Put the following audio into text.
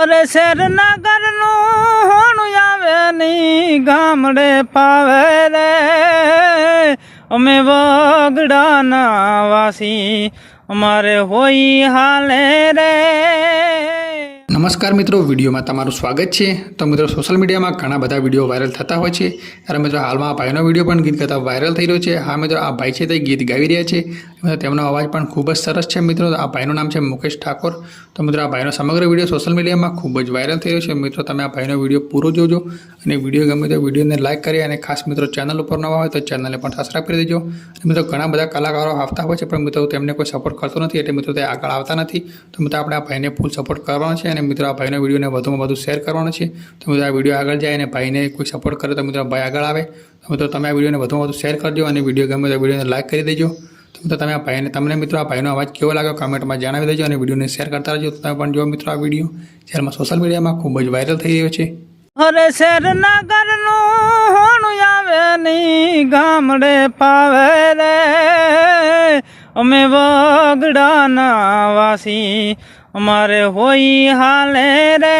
અરે શેર નગરનું હોણું આવે ની ગામડે પાવે રે, અમે વગડાના વાસી અમારે હોય હાલે રે। નમસ્કાર મિત્રો, વિડીયોમાં તમારું સ્વાગત છે। તો મિત્રો, સોશિયલ મીડિયામાં ઘણા બધા વિડીયો વાયરલ થતા હોય છે, ત્યારે મિત્રો હાલમાં આ ભાઈનો વિડીયો પણ ગીત ગાતા વાયરલ થઈ રહ્યો છે। હા મિત્રો, આ ભાઈ છે તે ગીત ગાવી રહ્યા છે। મિત્રો તેમનો અવાજ પણ ખૂબ જ સરસ છે। મિત્રો આ ભાઈનું નામ છે મુકેશ ઠાકોર। તો મિત્રો આ ભાઈનો સમગ્ર વિડીયો સોશિયલ મીડિયામાં ખૂબ જ વાયરલ થઈ રહ્યો છે। મિત્રો તમે આ ભાઈનો વિડીયો પૂરો જોજો અને વિડીયો ગમે તો વિડીયોને લાઇક કરી અને ખાસ મિત્રો ચેનલ ઉપર નવા હોય તો ચેનલને પણ સબસ્ક્રાઈબ કરી દેજો। અને મિત્રો ઘણા બધા કલાકારો આવતા હોય છે, પણ મિત્રો તેમને કોઈ સપોર્ટ કરતો નથી, એટલે મિત્રો તે આગળ આવતા નથી। તો મિત્રો આપણે આ ભાઈને ફૂલ સપોર્ટ કરવાનો છે અને મિત્રો આ ભાઈનો વિડીયોને વધુમાં વધુ શેર કરવાનો છે। તો મિત્રો આ વિડીયો આગળ જાય અને ભાઈને કોઈ સપોર્ટ કરે તો મિત્રો ભાઈ આગળ આવે। તો મિત્રો તમે આ વિડીયોને વધુમાં વધુ શેર કરજો અને વિડીયો ગમે તો વિડીયોને લાઇક કરી દેજો। તો મિત્રો તમે આ ભાઈને તમને મિત્રો આ ભાઈનો અવાજ કેવો લાગ્યો કમેન્ટમાં જણાવી દેજો અને વિડીયોને શેર કરતા રહેજો। તમે પણ જો મિત્રો આ વિડીયો જેમાં સોશિયલ મીડિયામાં ખૂબ જ વાયરલ થઈ રહ્યો છે। અરે શેર નગરનું હોણું આવે ની ગામડે પાવે રે, અમે વગડાના વાસી અમારે હોય હાલે રે।